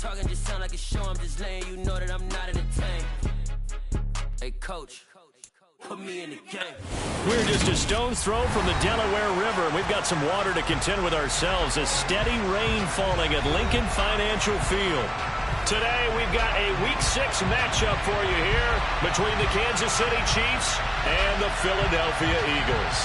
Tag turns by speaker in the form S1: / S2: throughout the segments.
S1: Talking just sound like a show, I'm just letting you know that I'm not in a tank. Hey, coach, put me in the game.
S2: We're just a stone's throw from the Delaware River. We've got some water to contend with ourselves. A steady rain falling at Lincoln Financial Field. Today, we've got a Week 6 matchup for you here between the Kansas City Chiefs and the Philadelphia Eagles.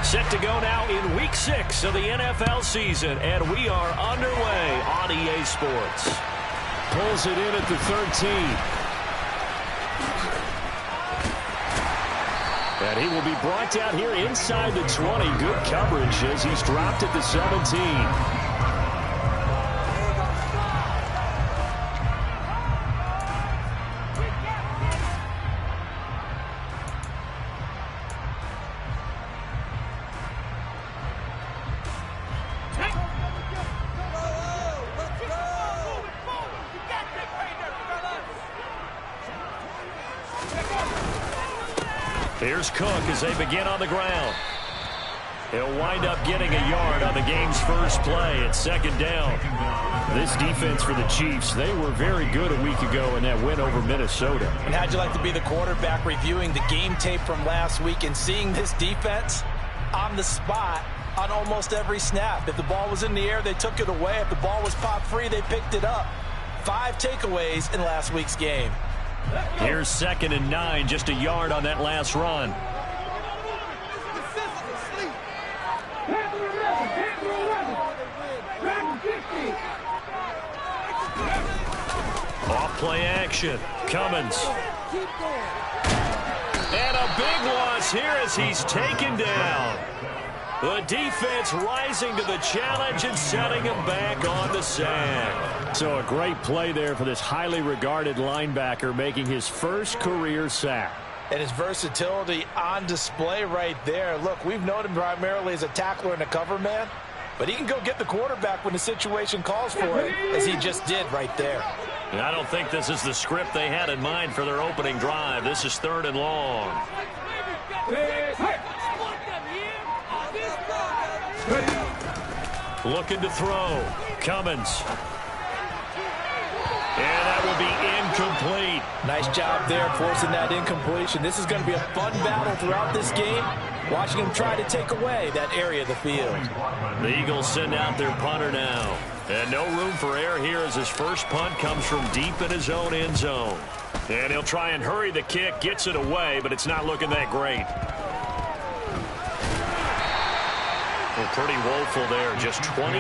S2: Set to go now in Week 6 of the NFL season, and we are underway on EA Sports. Pulls it in at the 13. And he will be brought down here inside the 20. Good coverage as he's dropped at the 17. Here's Cook as they begin on the ground. He'll wind up getting a yard on the game's first play at second down. This defense for the Chiefs, they were very good a week ago in that win over Minnesota.
S3: And how'd you like to be the quarterback reviewing the game tape from last week and seeing this defense on the spot on almost every snap? If the ball was in the air, they took it away. If the ball was popped free, they picked it up. 5 takeaways in last week's game.
S2: Here's 2nd and 9, just a yard on that last run. Off play action. Cummins. And a big loss here as he's taken down. The defense rising to the challenge and setting him back on the sack. So a great play there for this highly regarded linebacker, making his first career sack.
S3: And his versatility on display right there. Look, we've known him primarily as a tackler and a cover man, but he can go get the quarterback when the situation calls for it, as he just did right there.
S2: And I don't think this is the script they had in mind for their opening drive. This is 3rd and long. Looking to throw. Cummins. And that will be incomplete.
S3: Nice job there forcing that incompletion. This is going to be a fun battle throughout this game, watching him try to take away that area of the field.
S2: The Eagles send out their punter now. And no room for error here as his first punt comes from deep in his own end zone. And he'll try and hurry the kick, gets it away, but it's not looking that great. Well, pretty woeful there. Just 23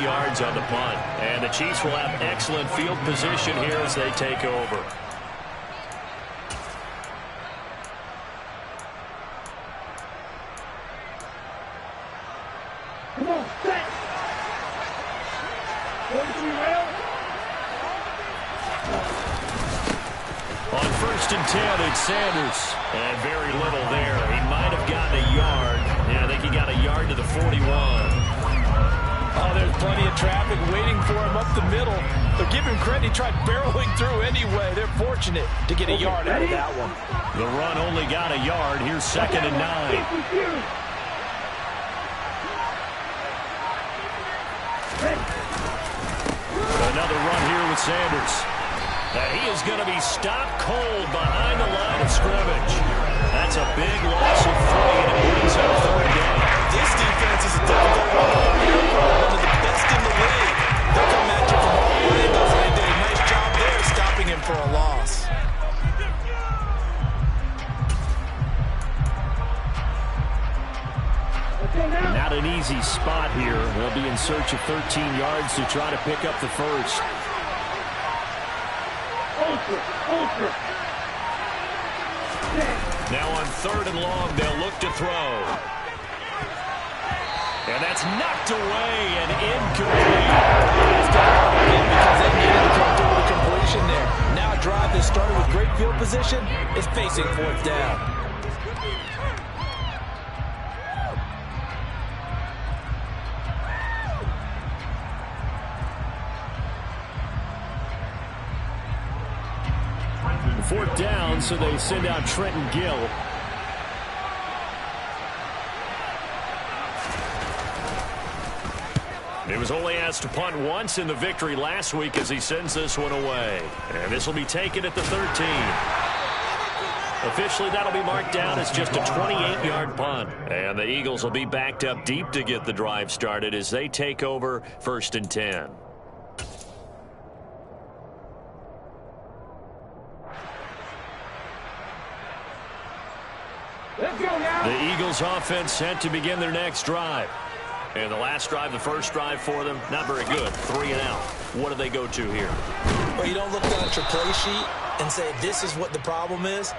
S2: yards on the punt. And the Chiefs will have excellent field position here as they take over.
S4: Come on, set. 43 rail.
S2: On 1st and 10, it's Sanders. And very little there. He might have gotten a yard. Yeah, I think he got a yard to the 41.
S3: Oh, there's plenty of traffic waiting for him up the middle. But give him credit, he tried barreling through anyway. They're fortunate to get a yard out of that one.
S2: The run only got a yard. Here's 2nd and 9. Another run here with Sanders. And he is going to be stopped cold behind the line of scrimmage. That's a big loss of 3, and it brings up 3rd down.
S3: This defense is a difficult one. One of the best in the league. They'll come at you from all angles, and they did a nice job there stopping him for a loss.
S2: Not an easy spot here. They'll be in search of 13 yards to try to pick up the first. Now on 3rd and long, they'll look to throw. And that's knocked away and incomplete.
S3: Because they needed to come through with a completion there. Now a drive that started with great field position is facing fourth down.
S2: Fourth down, so they send out Trenton Gill. He was only asked to punt once in the victory last week as he sends this one away. And this will be taken at the 13. Officially, that'll be marked down as just a 28-yard punt. And the Eagles will be backed up deep to get the drive started as they take over 1st and 10. The Eagles offense set to begin their next drive. And the last drive, the first drive for them, not very good. 3 and out. What do they go to here?
S3: Well, you don't look down at your play sheet and say, this is what the problem is.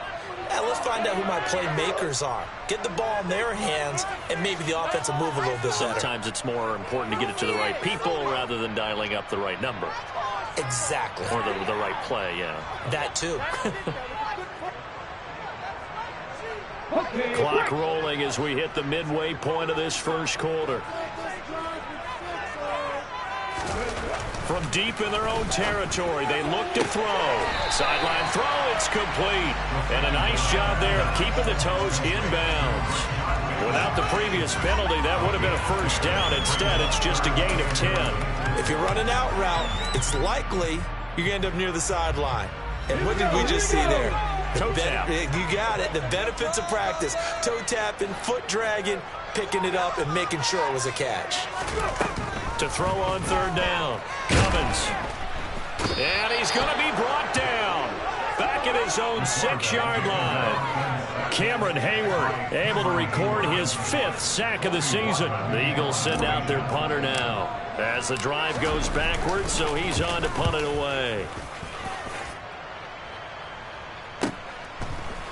S3: Let's find out who my playmakers are. Get the ball in their hands, and maybe the offense will move a little bit better.
S2: Sometimes it's more important to get it to the right people rather than dialing up the right number.
S3: Exactly.
S2: Or the right play, yeah.
S3: That too.
S2: Clock rolling as we hit the midway point of this first quarter. From deep in their own territory, they look to throw. Sideline throw, it's complete. And a nice job there of keeping the toes inbounds. Without the previous penalty, that would have been a first down. Instead, it's just a gain of 10.
S3: If you're running out route, it's likely you're going to end up near the sideline. And what did we just see there?
S2: Toe tap.
S3: You got it. The benefits of practice. Toe tapping, foot dragging, picking it up, and making sure it was a catch.
S2: To throw on third down. Cummins. And he's going to be brought down. Back at his own 6-yard line. Cameron Hayward able to record his 5th sack of the season. The Eagles send out their punter now. As the drive goes backwards, so he's on to punt it away.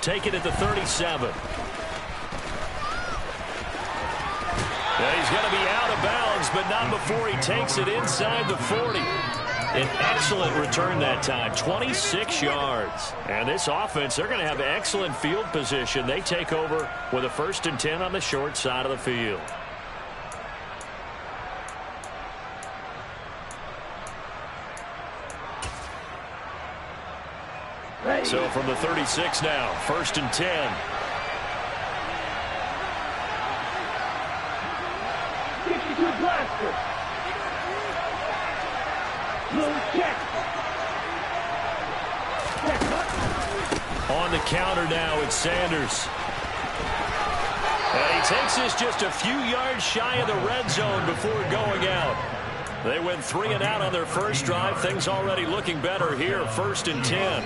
S2: Take it at the 37. Yeah, he's going to be out of bounds, but not before he takes it inside the 40. An excellent return that time, 26 yards. And this offense, they're going to have excellent field position. They take over with a 1st and 10 on the short side of the field. So from the 36 now, 1st and 10. On the counter now, it's Sanders. And he takes this just a few yards shy of the red zone before going out. They went 3 and out on their first drive. Things already looking better here, 1st and 10.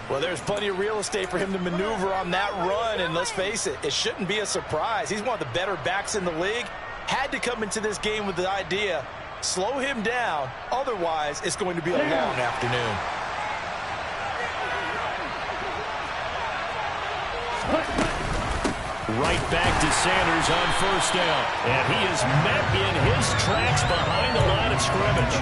S3: Well, there's plenty of real estate for him to maneuver on that run, and let's face it, it shouldn't be a surprise. He's one of the better backs in the league. Had to come into this game with the idea, slow him down, otherwise it's going to be a long afternoon.
S2: Right back to Sanders on 1st down. And he is met in his tracks behind the line of scrimmage.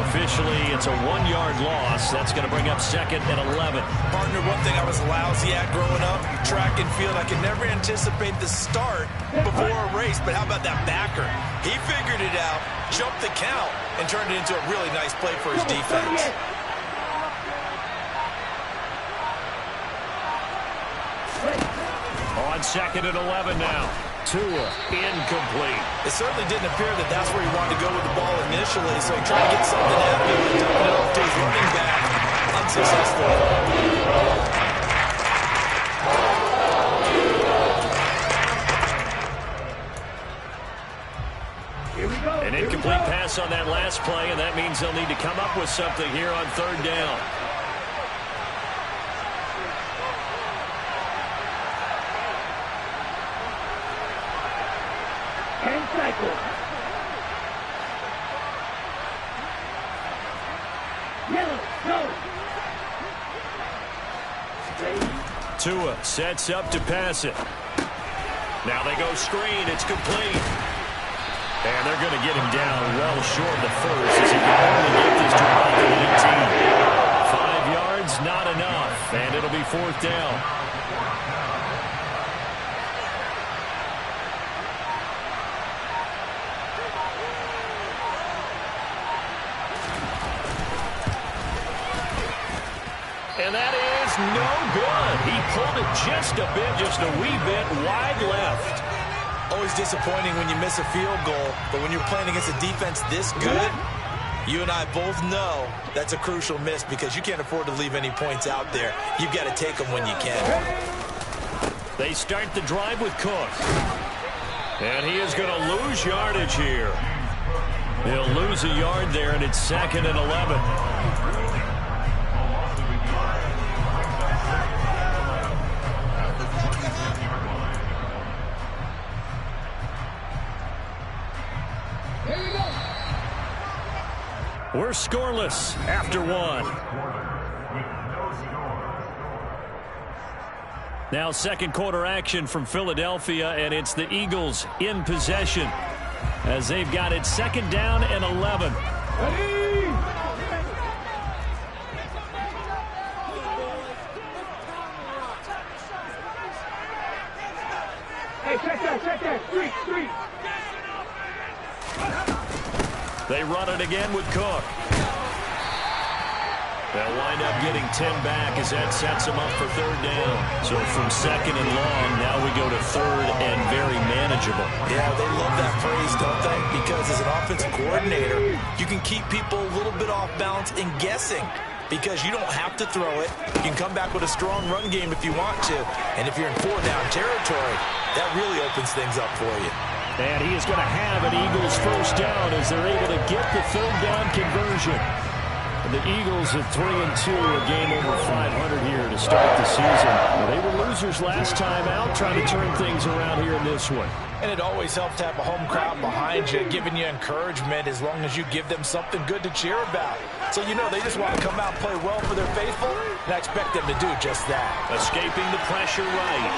S2: Officially, it's a 1-yard loss. That's going to bring up 2nd and 11.
S3: Partner, one thing I was lousy at growing up, track and field. I could never anticipate the start before a race, but how about that backer? He figured it out, jumped the count, and turned it into a really nice play for his defense.
S2: On 2nd and 11 now. Tua, incomplete.
S3: It certainly didn't appear that that's where he wanted to go with the ball initially, so he tried to get something out of it, dumping it off to his running back. Unsuccessful.
S2: An incomplete pass on that last play, and that means they'll need to come up with something here on 3rd down. Tua sets up to pass it. Now they go screen. It's complete. And they're going to get him down well short of the first as he can only get this to about the 18. 5 yards, not And it'll be 4th down. And that is no good. He pulled it just a wee bit wide left.
S3: Always disappointing when you miss a field goal, but when you're playing against a defense this good, you and I both know that's a crucial miss because you can't afford to leave any points out there. You've got to take them when you can.
S2: They start the drive with Cook. And he is going to lose yardage here. He'll lose a yard there, and it's 2nd and 11. We're scoreless after 1. Now 2nd quarter action from Philadelphia, and it's the Eagles in possession as they've got it 2nd down and 11.
S4: Hey, check that. Street.
S2: They run it again with Cook. They'll wind up getting 10 back as that sets them up for 3rd down. So from 2nd and long, now we go to 3rd and very manageable.
S3: Yeah, they love that phrase, don't they? Because as an offensive coordinator, you can keep people a little bit off balance and guessing because you don't have to throw it. You can come back with a strong run game if you want to. And if you're in 4-down territory, that really opens things up for you.
S2: And he is going to have an Eagles 1st down as they're able to get the 3rd down conversion. And the Eagles at 3-2, a game over 500 here to start the season. Well, they were losers last time out, trying to turn things around here in this one.
S3: And it always helps to have a home crowd behind you, giving you encouragement as long as you give them something good to cheer about. So you know they just want to come out and play well for their faithful, and I expect them to do just that.
S2: Escaping the pressure right.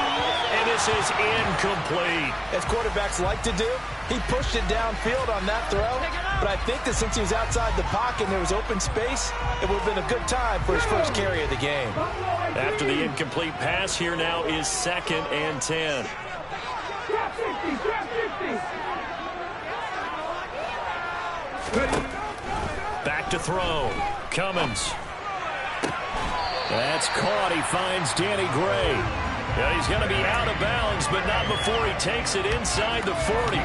S2: And this is incomplete.
S3: As quarterbacks like to do, he pushed it downfield on that throw, but I think that since he was outside the pocket and there was open space, it would have been a good time for his first carry of the game.
S2: After the incomplete pass, here now is 2nd and 10.
S4: Drop 50.
S2: Back to throw. Cummins. That's caught. He finds Danny Gray. Yeah, he's going to be out of bounds, but not before he takes it inside the 40.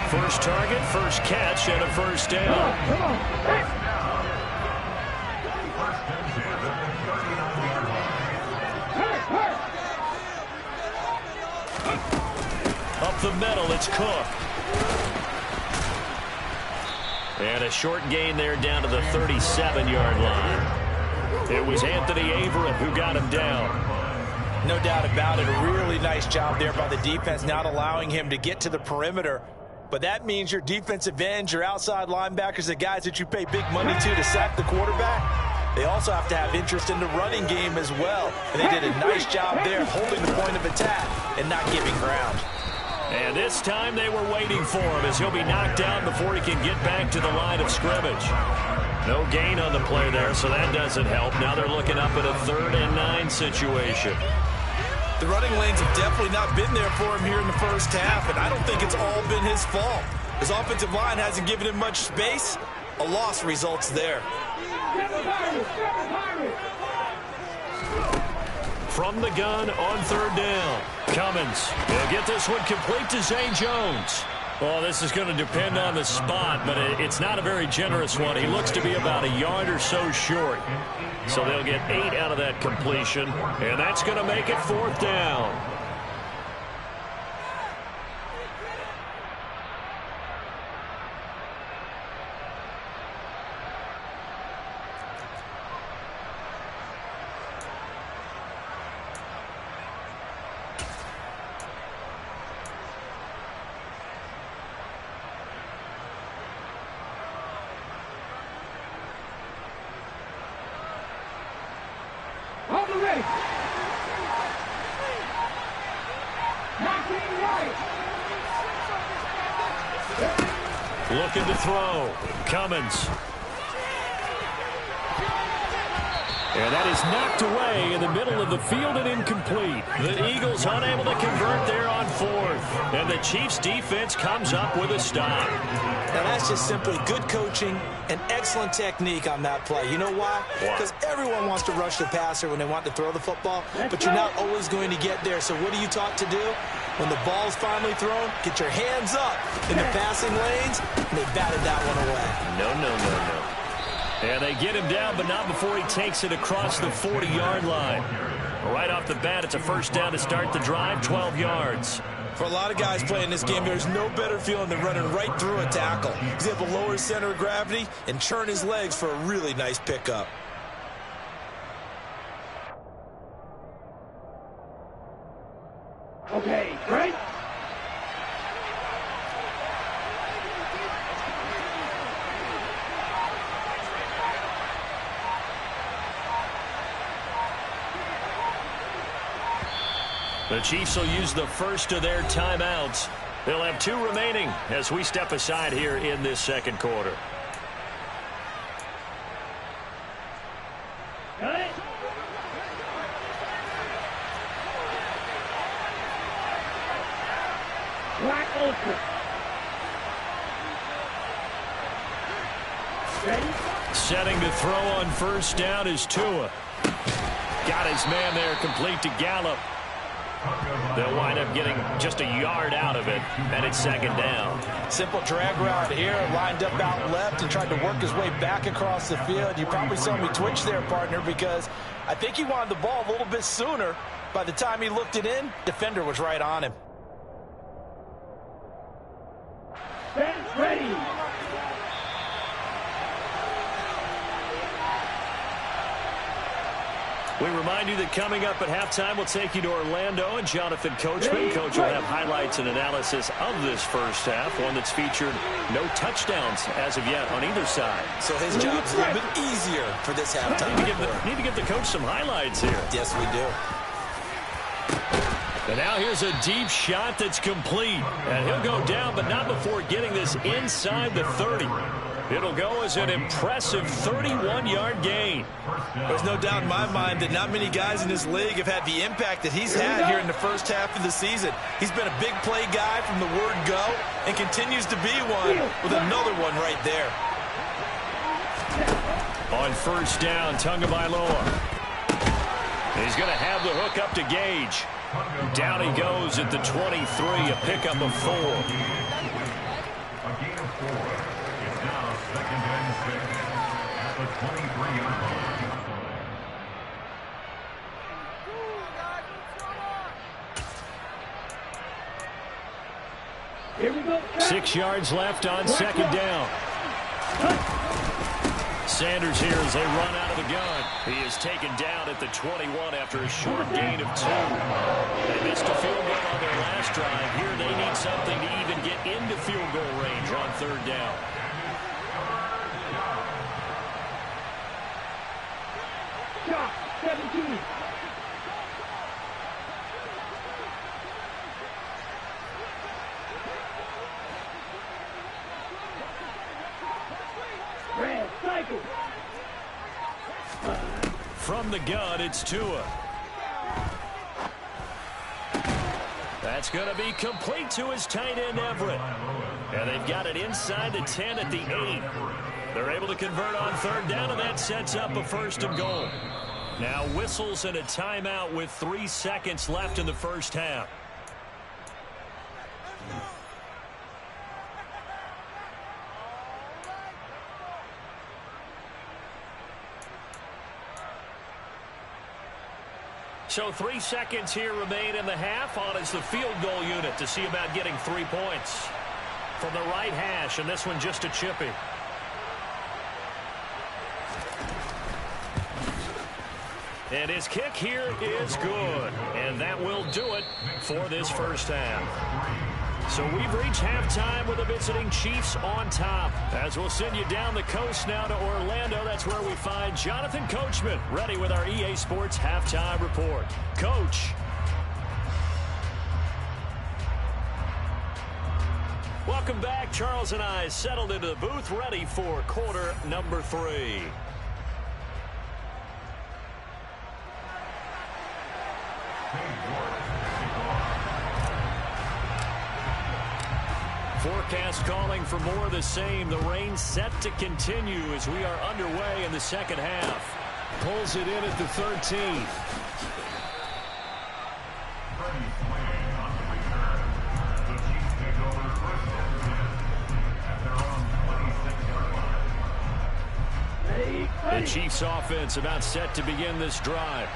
S2: First target, first catch, and a 1st down.
S4: Come on.
S2: Up the middle, it's Cook. And a short gain there down to the 37-yard line. It was Anthony Averett who got him down.
S3: No doubt about it. A really nice job there by the defense, not allowing him to get to the perimeter. But that means your defensive ends, your outside linebackers, the guys that you pay big money to sack the quarterback, they also have to have interest in the running game as well. And they did a nice job there holding the point of attack and not giving ground.
S2: And this time they were waiting for him as he'll be knocked down before he can get back to the line of scrimmage. No gain on the play there, so that doesn't help. Now they're looking up at a 3rd and 9 situation.
S3: The running lanes have definitely not been there for him here in the first half, and I don't think it's all been his fault. His offensive line hasn't given him much space. A loss results there.
S2: From the gun on 3rd down. Cummins. He'll get this one complete to Zay Jones. Well, this is going to depend on the spot, but it's not a very generous one. He looks to be about a yard or so short. So they'll get 8 out of that completion, and that's going to make it 4th down. Looking to throw. Cummins. And that is knocked away in the middle of the field and incomplete. The Eagles unable to convert there on fourth. And the Chiefs defense comes up with a stop.
S3: Now that's just simply good coaching and excellent technique on that play. You know why? Because everyone wants to rush the passer when they want to throw the football, but you're not always going to get there. So what are you taught to do? When the ball's finally thrown, get your hands up in the passing lanes, and they batted that one away.
S2: No. And they get him down, but not before he takes it across the 40-yard line. Right off the bat, it's a first down to start the drive, 12 yards.
S3: For a lot of guys playing this game, there's no better feeling than running right through a tackle. He's able to lower his center of gravity and churn his legs for a really nice pickup.
S4: Okay, right?
S2: The Chiefs will use the first of their timeouts. They'll have 2 remaining as we step aside here in this second quarter.
S4: Got it? Black Ultra. Ready?
S2: Setting to throw on first down is Tua. Got his man there, complete to Gallup. They'll wind up getting just a yard out of it, and it's second down.
S3: Simple drag route here, lined up out left and tried to work his way back across the field. You probably saw me twitch there, partner, because I think he wanted the ball a little bit sooner. By the time he looked it in, defender was right on him.
S4: Bench ready.
S2: We remind you that coming up at halftime, we'll take you to Orlando and Jonathan Coachman. Coach will have highlights and analysis of this first half, one that's featured no touchdowns as of yet on either side.
S3: So his job's a little bit easier for this halftime.
S2: Need to give the coach some highlights here.
S3: Yes, we do.
S2: And now here's a deep shot that's complete. And he'll go down, but not before getting this inside the 30. It'll go as an impressive 31-yard gain.
S3: There's no doubt in my mind that not many guys in this league have had the impact that he's had here in the first half of the season. He's been a big play guy from the word go and continues to be one with another one right there.
S2: On first down, Tagovailoa. He's going to have the hook up to Gage. Down he goes at the 23, a pickup of 4.
S5: A gain of 4. It's now second and 6 at the 23-yard line.
S4: Here we go.
S2: 6 yards left on second down. Sanders here as they run out of the gun. He is taken down at the 21 after a short gain of 2. They missed a field goal on their last drive. Here they need something to even get into field goal range on third down.
S4: Shot 17. Red cycle.
S2: From the gun, it's Tua. That's going to be complete to his tight end, Everett. And they've got it inside the 10 at the 8. They're able to convert on third down, and that sets up a first and goal. Now whistles and a timeout with 3 seconds left in the first half. So 3 seconds here remain in the half. On is the field goal unit to see about getting 3 points. From the right hash, and this one just a chippy. And his kick here is good. And that will do it for this first half. So we've reached halftime with the visiting Chiefs on top. As we'll send you down the coast now to Orlando, that's where we find Jonathan Coachman, ready with our EA Sports Halftime Report. Coach. Welcome back. Charles and I settled into the booth, ready for quarter number 3. Forecast calling for more of the same. The rain set to continue as we are underway in the second half. Pulls it in at the 13th. The Chiefs offense about set to begin this drive.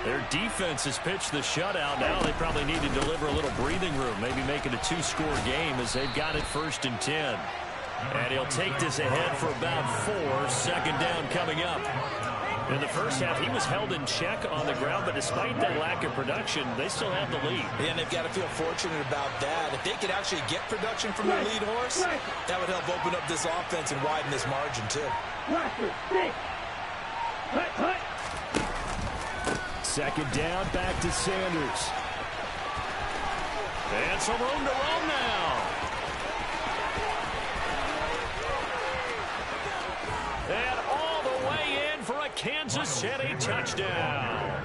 S2: Their defense has pitched the shutout. Now they probably need to deliver a little breathing room, maybe make it a two-score game as they've got it 1st and 10. And he'll take this ahead for about 4. Second down coming up. In the first half, he was held in check on the ground, but despite that lack of production, they still have the lead.
S3: Yeah, and they've got to feel fortunate about that. If they could actually get production from their lead horse, that would help open up this offense and widen this margin, too.
S2: Second down, back to Sanders. And some room to roam now. And all the way in for a Kansas City touchdown.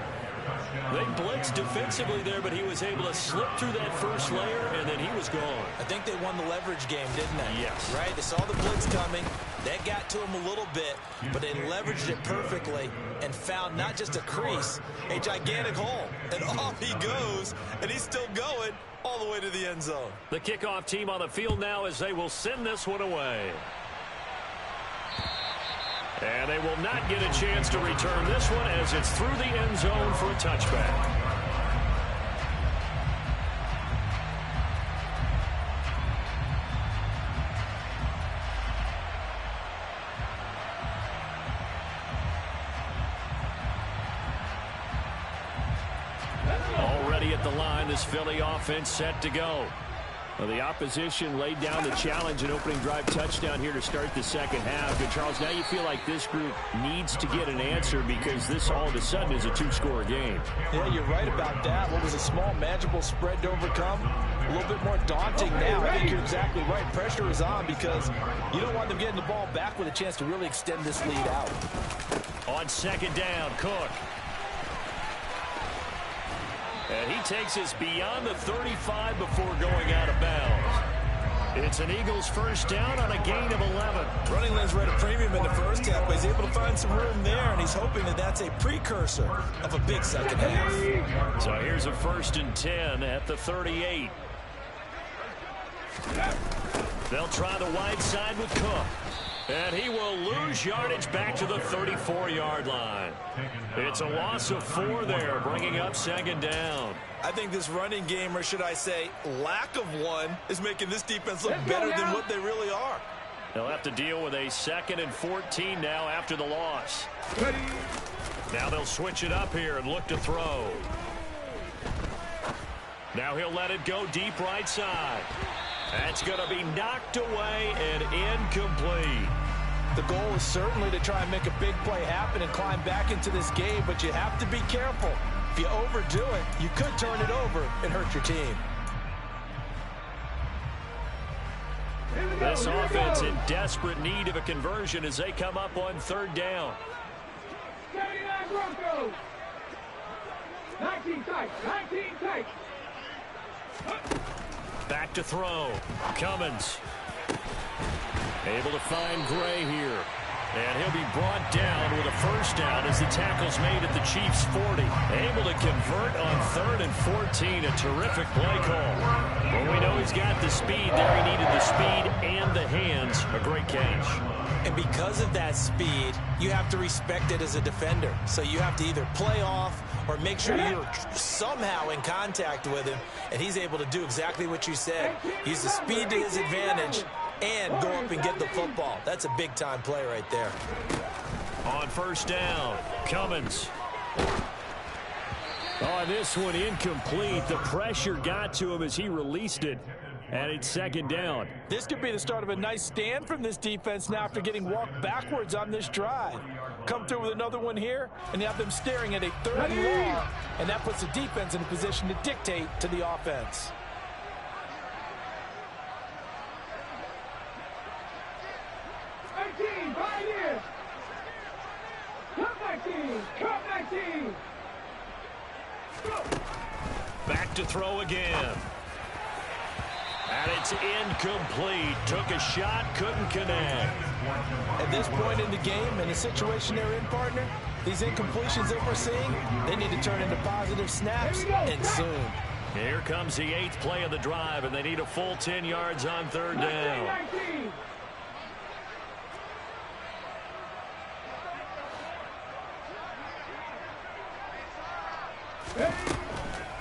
S2: They blitzed defensively there, but he was able to slip through that first layer, and then he was gone.
S3: I think they won the leverage game, didn't they?
S2: Yes.
S3: Right? They saw the blitz coming. That got to him a little bit, but they leveraged it perfectly and found not just a crease, a gigantic hole. And off he goes, and he's still going all the way to the end zone.
S2: The kickoff team on the field now as they will send this one away. And they will not get a chance to return this one as it's through the end zone for a touchback. Already at the line, this Philly offense set to go. Well, the opposition laid down the challenge and opening drive touchdown here to start the second half. And Charles, now you feel like this group needs to get an answer because this all of a sudden is a two-score game.
S3: Yeah, you're right about that. What was a small, manageable spread to overcome? A little bit more daunting now. I think you're exactly right. Pressure is on because you don't want them getting the ball back with a chance to really extend this lead out.
S2: On second down, Cook. And he takes us beyond the 35 before going out of bounds. It's an Eagles first down on a gain of 11.
S3: Running lanes were at a premium in the first half, but he's able to find some room there, and he's hoping that that's a precursor of a big second half.
S2: So here's a 1st and 10 at the 38. They'll try the wide side with Cook. And he will lose yardage back to the 34-yard line. It's a loss of 4 there, bringing up second down.
S3: I think this running game, or should I say lack of one, is making this defense look better than what they really are.
S2: They'll have to deal with a 2nd and 14 now after the loss. Now they'll switch it up here and look to throw. Now he'll let it go deep right side. That's going to be knocked away and incomplete.
S3: The goal is certainly to try and make a big play happen and climb back into this game, but you have to be careful. If you overdo it, you could turn it over and hurt your team.
S2: This offense in desperate need of a conversion as they come up on 3rd down.
S4: 79 Broncos. 19 tight. 19 tight.
S2: Back to throw. Cummins. Able to find Gray here. And he'll be brought down with a first down as the tackle's made at the Chiefs' 40. Able to convert on 3rd and 14. A terrific play call. Well, we know he's got the speed there. He needed the speed and the hands. A great catch.
S3: And because of that speed, you have to respect it as a defender. So you have to either play off or make sure you're somehow in contact with him. And he's able to do exactly what you said. Use the speed to his advantage and go up and get the football. That's a big-time play right there.
S2: On first down, Cummins. On this one, incomplete. The pressure got to him as he released it. And it's second down.
S3: This could be the start of a nice stand from this defense now after getting walked backwards on this drive. Come through with another one here, and you have them staring at a 3rd and long, and that puts the defense in a position to dictate to the offense.
S2: back to throw again. And it's incomplete. Took a shot, couldn't connect.
S3: At this point in the game, in the situation they're in, partner, these incompletions that we're seeing, they need to turn into positive snaps, and soon.
S2: Here comes the 8th play of the drive, and they need a full 10 yards on third down.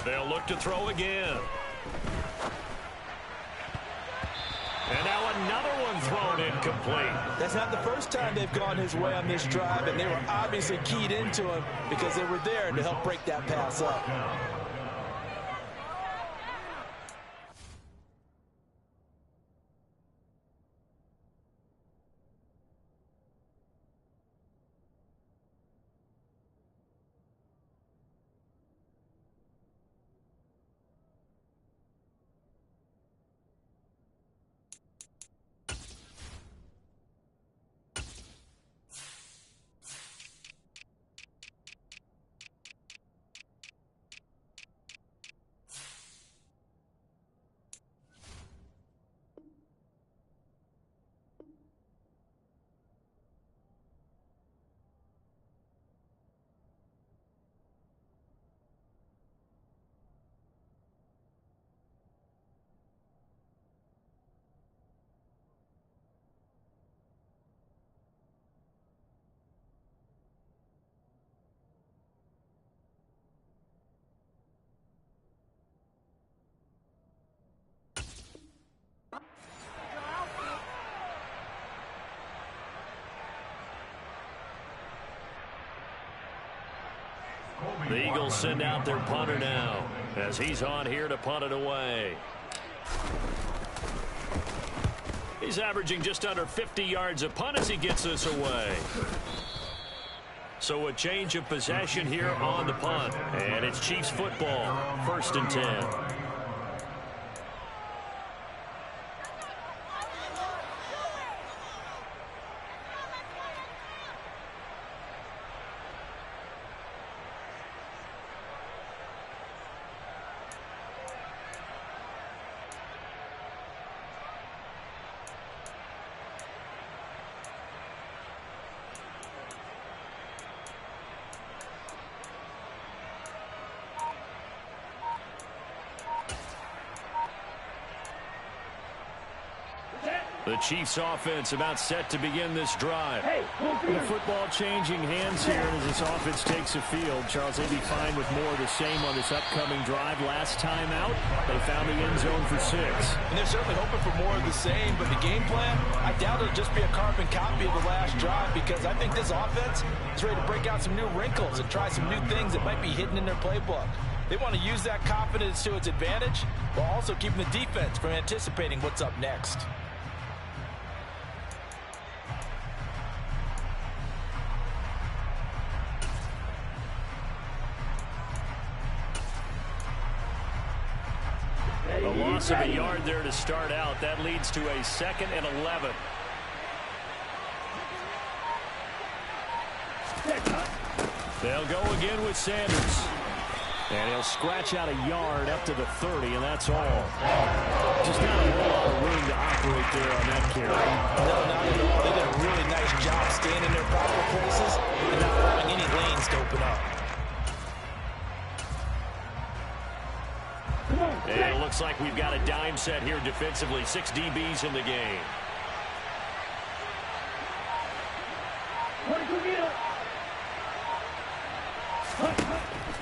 S2: They'll look to throw again. And now another one thrown incomplete.
S3: That's not the first time they've gone his way on this drive, and they were obviously keyed into him because they were there to help break that pass up.
S2: The Eagles send out their punter now as he's on here to punt it away. He's averaging just under 50 yards a punt as he gets this away. So a change of possession here on the punt. And it's Chiefs football, 1st and 10. The Chiefs offense about set to begin this drive.
S6: The football changing hands here as this offense takes the field. Charles, they'd be fine with more of the same on this upcoming drive. Last time out, they found the end zone for 6.
S3: And they're certainly hoping for more of the same, but the game plan, I doubt it'll just be a carbon copy of the last drive because I think this offense is ready to break out some new wrinkles and try some new things that might be hidden in their playbook. They want to use that confidence to its advantage while also keeping the defense from anticipating what's up next.
S2: A loss of a yard there to start out. That leads to a 2nd and 11. They'll go again with Sanders. And he'll scratch out a yard up to the 30, and that's all.
S6: Just not a whole lot of room to operate there on that carry.
S3: No, not at all. They did a really nice job staying in their proper places and not allowing any lanes to open up.
S2: And it looks like we've got a dime set here defensively. 6 DBs in the game.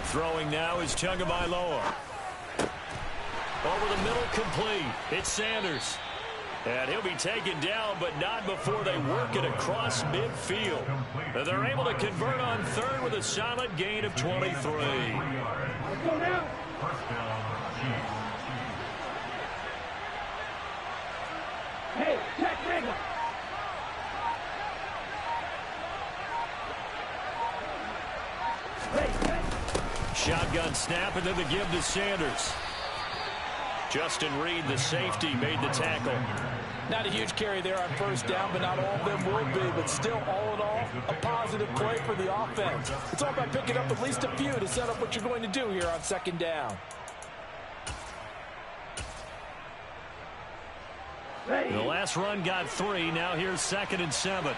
S2: Throwing now is Tagovailoa. Over the middle, complete. It's Sanders. And he'll be taken down, but not before they work it across midfield. They're able to convert on third with a solid gain of 23.
S4: Hey, check Riggle.
S2: Shotgun snap, and then the give to Sanders. Justin Reed, the safety, made the tackle.
S3: Not a huge carry there on first down, but not all of them will be. But still, all in all, a positive play for the offense. It's all about picking up at least a few to set up what you're going to do here on 2nd down.
S6: The last run got 3. Now here's 2nd and 7.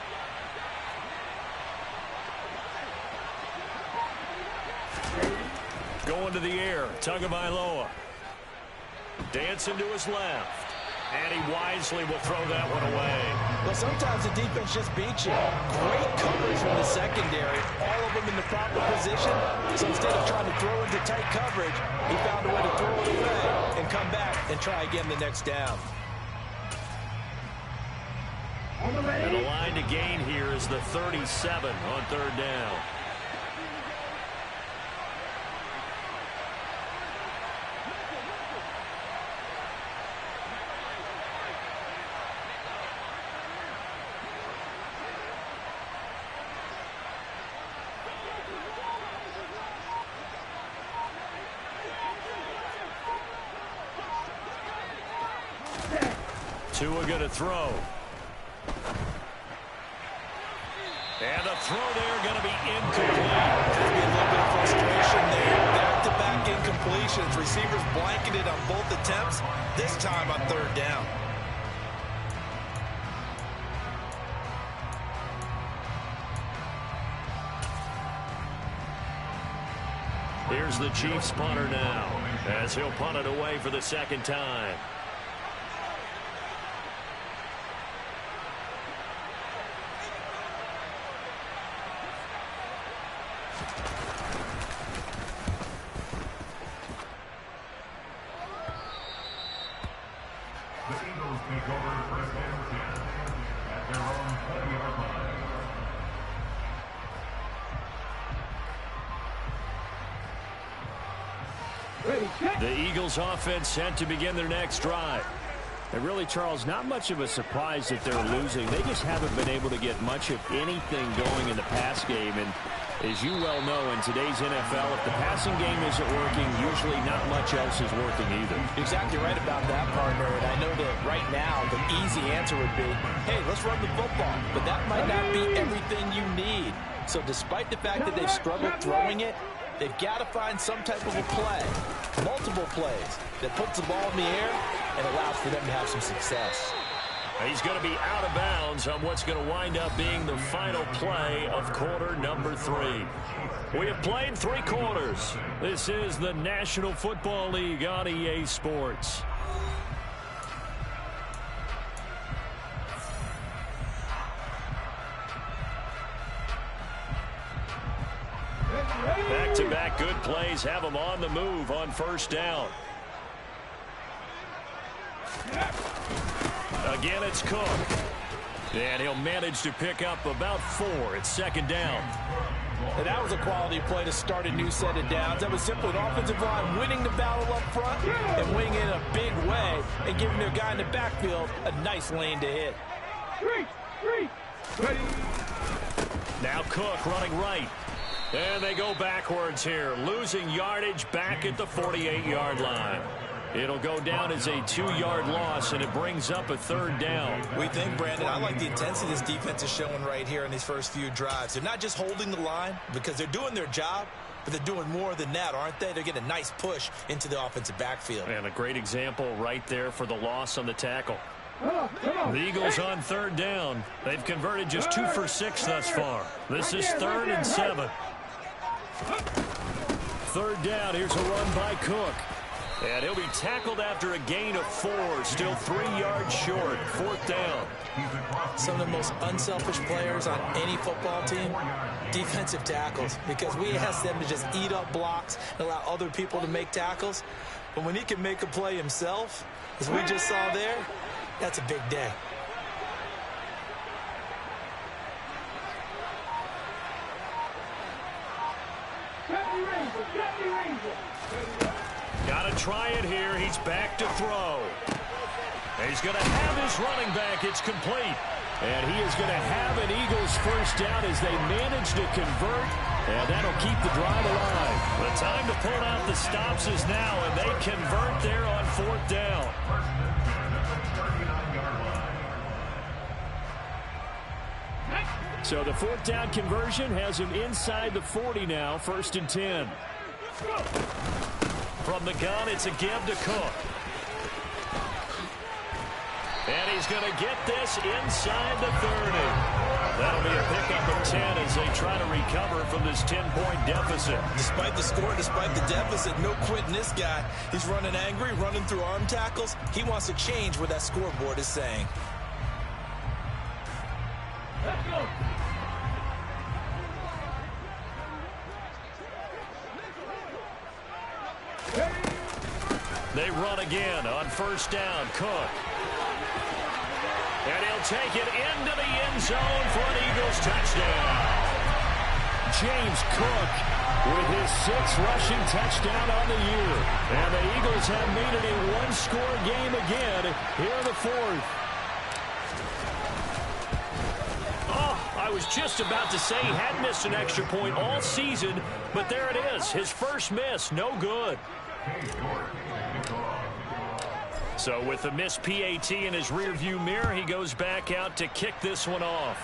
S6: Going to the air. Tagovailoa. Dancing to his left. And he wisely will throw that one away.
S3: Well, sometimes the defense just beats you. Great coverage from the secondary. All of them in the proper position. So instead of trying to throw into tight coverage, he found a way to throw it away and come back and try again the next down.
S6: And the line to gain here is the 37 on 3rd down. Tua going to throw. And the throw there going to be incomplete.
S3: Could be a little bit of frustration there. Back-to-back incompletions. Receivers blanketed on both attempts, this time on 3rd down.
S6: Here's the Chiefs punter now, as he'll punt it away for the 2nd time.
S5: The Eagles take over 1st and 10 at their own 20-yard line.
S6: The Eagles offense set to begin their next drive. And really, Charles, not much of a surprise that they're losing. They just haven't been able to get much of anything going in the pass game. And as you well know, in today's NFL, if the passing game isn't working, usually not much else is working either.
S3: Exactly right about that, partner. And I know that right now the easy answer would be, hey, let's run the football. But that might not be everything you need. So despite the fact that they've struggled throwing it, they've got to find some type of a play, multiple plays, that puts the ball in the air and allows for them to have some success.
S6: He's going to be out of bounds on what's going to wind up being the final play of quarter number 3. We have played 3 quarters. This is the National Football League on EA Sports. Back-to-back good plays have them on the move on 1st down. Again, it's Cook. And he'll manage to pick up about 4. It's 2nd down.
S3: And that was a quality play to start a new set of downs. That was simply an offensive line winning the battle up front and winning in a big way and giving their guy in the backfield a nice lane to hit.
S4: Ready.
S6: Now Cook running right. And they go backwards here, losing yardage back at the 48-yard line. It'll go down as a 2-yard loss, and it brings up a 3rd down.
S3: We think, Brandon, I like the intensity this defense is showing right here in these first few drives. They're not just holding the line because they're doing their job, but they're doing more than that, aren't they? They're getting a nice push into the offensive backfield.
S6: And a great example right there for the loss on the tackle. The Eagles on 3rd down. They've converted just 2 for 6 thus far. This is 3rd and 7. 3rd down. Here's a run by Cook. And he'll be tackled after a gain of 4. Still 3 yards short. 4th down.
S3: Some of the most unselfish players on any football team, defensive tackles, because we ask them to just eat up blocks and allow other people to make tackles. But when he can make a play himself, as we just saw there, that's a big day.
S6: Got to try it here. He's back to throw. He's going to have his running back. It's complete. And he is going to have an Eagles 1st down as they manage to convert. And that'll keep the drive alive. The time to pull out the stops is now, and they convert there on 4th down. So the 4th down conversion has him inside the 40 now. 1st and 10. From the gun, it's a give to Cook.
S2: And he's going to get this inside the 30. That'll be a pickup of 10 as they try to recover from this 10-point deficit.
S3: Despite the score, despite the deficit, no quitting this guy. He's running angry, running through arm tackles. He wants to change what that scoreboard is saying.
S4: Let's go.
S2: They run again on first down. Cook. And he'll take it into the end zone for an Eagles touchdown. James Cook with his 6th rushing touchdown on the year. And the Eagles have made it a one-score game again here in the 4th. Oh, I was just about to say he had missed an extra point all season, but there it is. His first miss, no good. So with the missed PAT in his rearview mirror, he goes back out to kick this one off.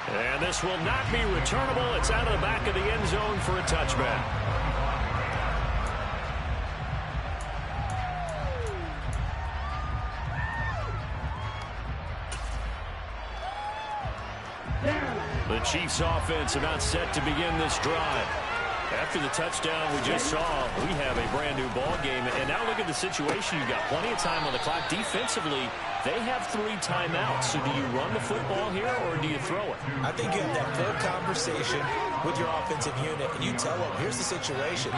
S2: And this will not be returnable. It's out of the back of the end zone for a touchback. The Chiefs offense about set to begin this drive. After the touchdown we just saw, we have a brand new ball game. And now look at the situation. You've got plenty of time on the clock. Defensively, they have 3 timeouts. So do you run the football here or do you throw it?
S3: I think you have that full conversation with your offensive unit, and you tell them, here's the situation.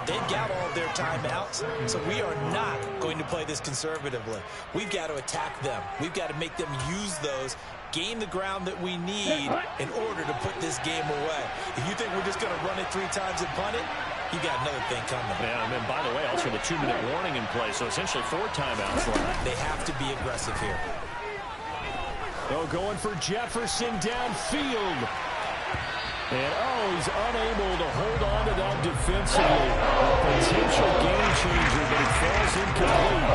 S3: They've got all of their timeouts, so we are not going to play this conservatively. We've got to attack them. We've got to make them use those, gain the ground that we need in order to put this game away. If you think we're just going to run it 3 times and punt it, you got another thing coming.
S2: Yeah, and then, by the way, also the 2-minute warning in play, so essentially 4 timeouts left.
S3: They have to be aggressive here.
S2: Oh, going for Jefferson downfield. And, he's unable to hold on to that defensively. A potential game changer, but it falls incomplete.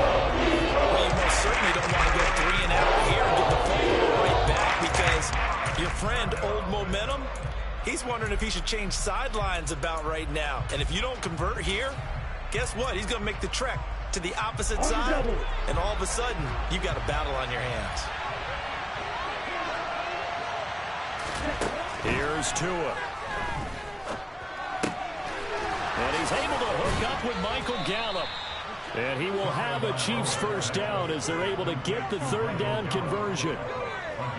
S3: Well, you most certainly don't want to go 3 and out here and get the football right back because your friend, Old Momentum, he's wondering if he should change sidelines about right now. And if you don't convert here, guess what? He's going to make the trek to the opposite side, and all of a sudden, you've got a battle on your hands.
S2: Here's Tua. And he's able to hook up with Michael Gallup. And he will have a Chiefs first down as they're able to get the 3rd down conversion.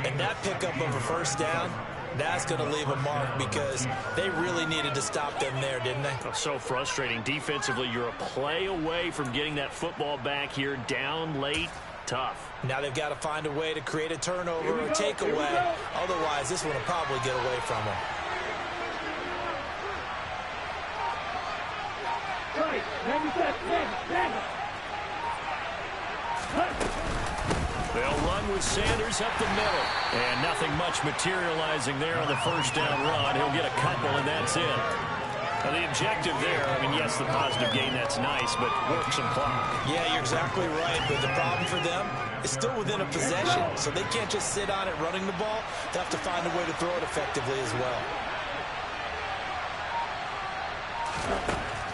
S3: And that pickup of a first down, that's going to leave a mark because they really needed to stop them there, didn't they?
S2: So frustrating. Defensively, you're a play away from getting that football back here down late. Tough.
S3: Now they've got to find a way to create a turnover or takeaway. Otherwise, this one will probably get away from them.
S4: Right. 97.
S2: They'll run with Sanders up the middle. And nothing much materializing there on the first down run. He'll get a couple, and that's it. Now, the objective there, I mean, yes, the positive gain, that's nice, but work some clock.
S3: Yeah, you're exactly right, but the problem for them is still within a possession, so they can't just sit on it running the ball. They have to find a way to throw it effectively as well.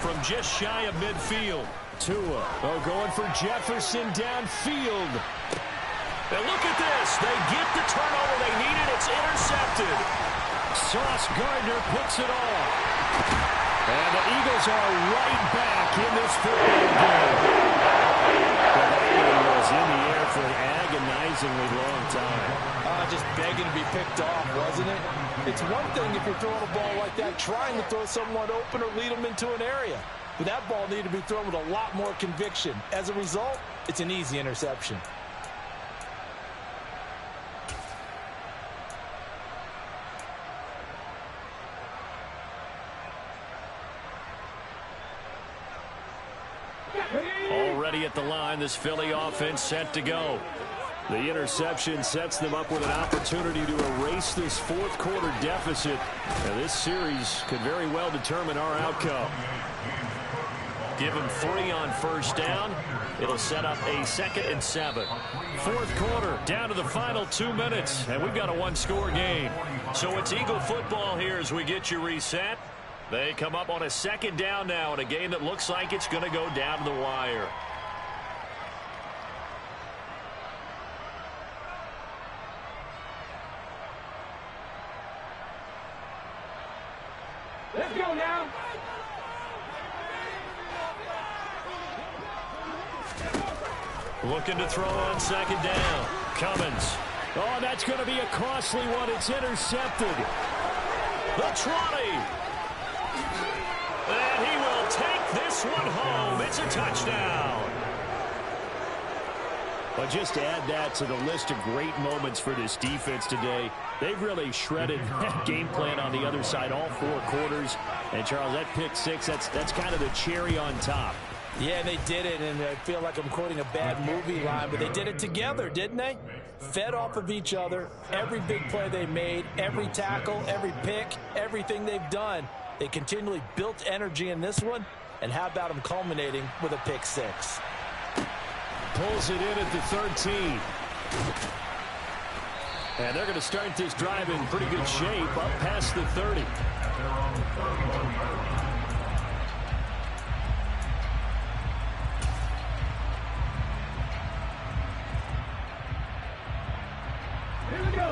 S2: From just shy of midfield, Tua. Going for Jefferson downfield. And look at this. They get the turnover they needed. It's intercepted. Sauce Gardner picks it off. And the Eagles are right back in this football game. The ball was in the air for an agonizingly long time.
S3: Just begging to be picked off, wasn't it? It's one thing if you're throwing a ball like that, trying to throw someone open or lead them into an area. But that ball needed to be thrown with a lot more conviction. As a result, it's an easy interception.
S2: Already at the line, this Philly offense set to go. The interception sets them up with an opportunity to erase this 4th quarter deficit. And this series could very well determine our outcome. Give them 3 on first down. It'll set up a 2nd and 7. 4th quarter, down to the final 2 minutes. And we've got a 1-score game. So it's Eagle football here as we get you reset. They come up on a 2nd down now in a game that looks like it's going to go down to the wire. Looking to throw on second down. Cummins. Oh, that's going to be a costly one. It's intercepted. The trolley. And he will take this one home. It's a touchdown. But just to add that to the list of great moments for this defense today, they've really shredded that game plan on the other side all 4 quarters. And, Charles, that pick 6, that's kind of the cherry on top.
S3: Yeah, they did it, and I feel like I'm quoting a bad movie line, but they did it together, didn't they? Fed off of each other, every big play they made, every tackle, every pick, everything they've done. They continually built energy in this one, and how about them culminating with a pick 6?
S2: Pulls it in at the 13. And they're going to start this drive in pretty good shape up past the 30.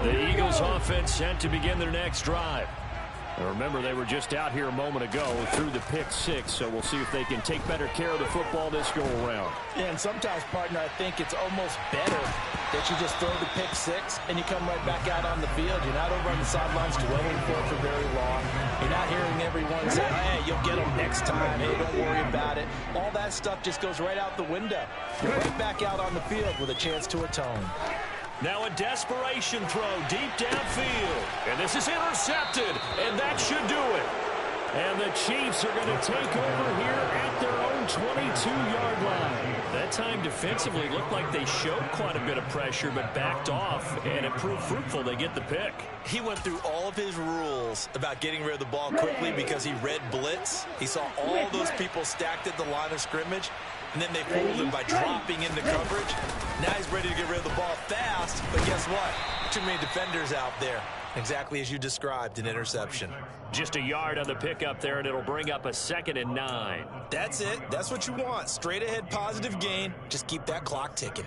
S2: The Eagles offense set to begin their next drive. And remember, they were just out here a moment ago through the pick 6, so we'll see if they can take better care of the football this go-around.
S3: Yeah, and sometimes, partner, I think it's almost better that you just throw the pick 6 and you come right back out on the field. You're not over on the sidelines dwelling for it for very long. You're not hearing everyone say, hey, you'll get them next time. Hey, don't worry about it. All that stuff just goes right out the window. You're right back out on the field with a chance to atone.
S2: Now a desperation throw deep downfield. And this is intercepted. And that should do it. And the Chiefs are going to take over here at their own 22-yard line. That time defensively looked like they showed quite a bit of pressure but backed off, and it proved fruitful. They get the pick.
S3: He went through all of his rules about getting rid of the ball quickly because he read blitz. He saw all those people stacked at the line of scrimmage, and then they fooled him by dropping into coverage. Now he's ready to get rid of the ball fast, but guess what? Too many defenders out there. Exactly as you described, an interception.
S2: Just a yard on the pickup there, and it'll bring up a 2nd and 9.
S3: That's it. That's what you want. Straight ahead positive gain. Just keep that clock ticking.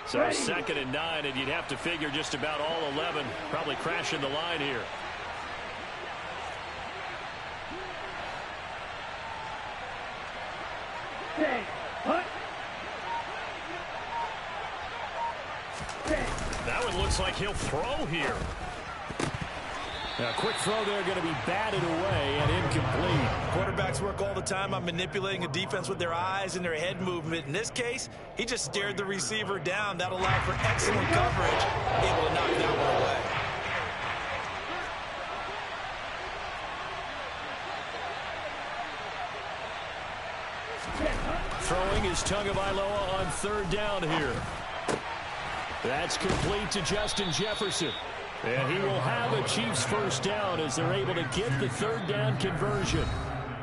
S2: So 2nd and 9, and you'd have to figure just about all 11 probably crashing the line here. That one looks like he'll throw here. Now, a quick throw there going to be batted away and incomplete.
S3: Quarterbacks work all the time on manipulating a defense with their eyes and their head movement. In this case, he just stared the receiver down. That allowed for excellent coverage, able to knock that one away.
S2: Throwing is Tagovailoa on 3rd down here. That's complete to Justin Jefferson. And he will have a Chiefs first down as they're able to get the 3rd down conversion.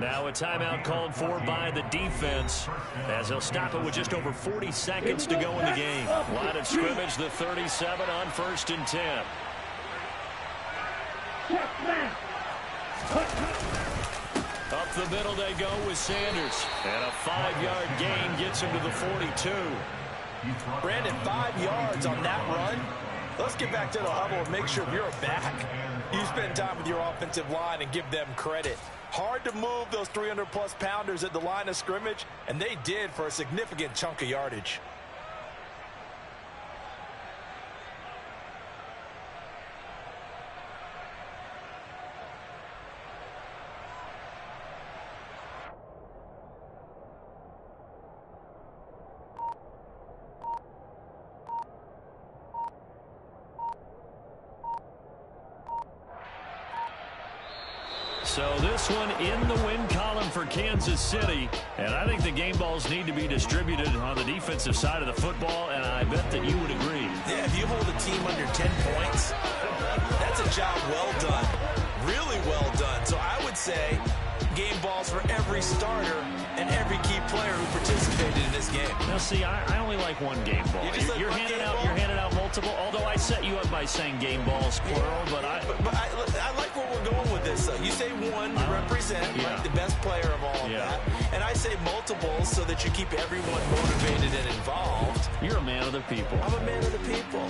S2: Now a timeout called for by the defense as they'll stop it with just over 40 seconds to go in the game. Line of scrimmage, the 37 on 1st and 10. Up the middle they go with Sanders. And a 5-yard gain gets him to the 42.
S3: Brandon, 5 yards on that run. Let's get back to the huddle and make sure you're back. You spend time with your offensive line and give them credit. Hard to move those 300-plus pounders at the line of scrimmage, and they did for a significant chunk of yardage.
S2: So this one in the win column for Kansas City. And I think the game balls need to be distributed on the defensive side of the football, and I bet that you would agree.
S3: Yeah, if you hold a team under 10 points, that's a job well done. Really well done. So I would say game balls for every starter and every key player who participated in this game.
S2: Now, see, I only like one game ball. You're handing out multiple, although I set you up by saying game balls, plural, but I
S3: like where we're going with this. You say one to represent like the best player of all of that, and I say multiples so that you keep everyone motivated and involved.
S2: You're a man of the people.
S3: I'm a man of the people.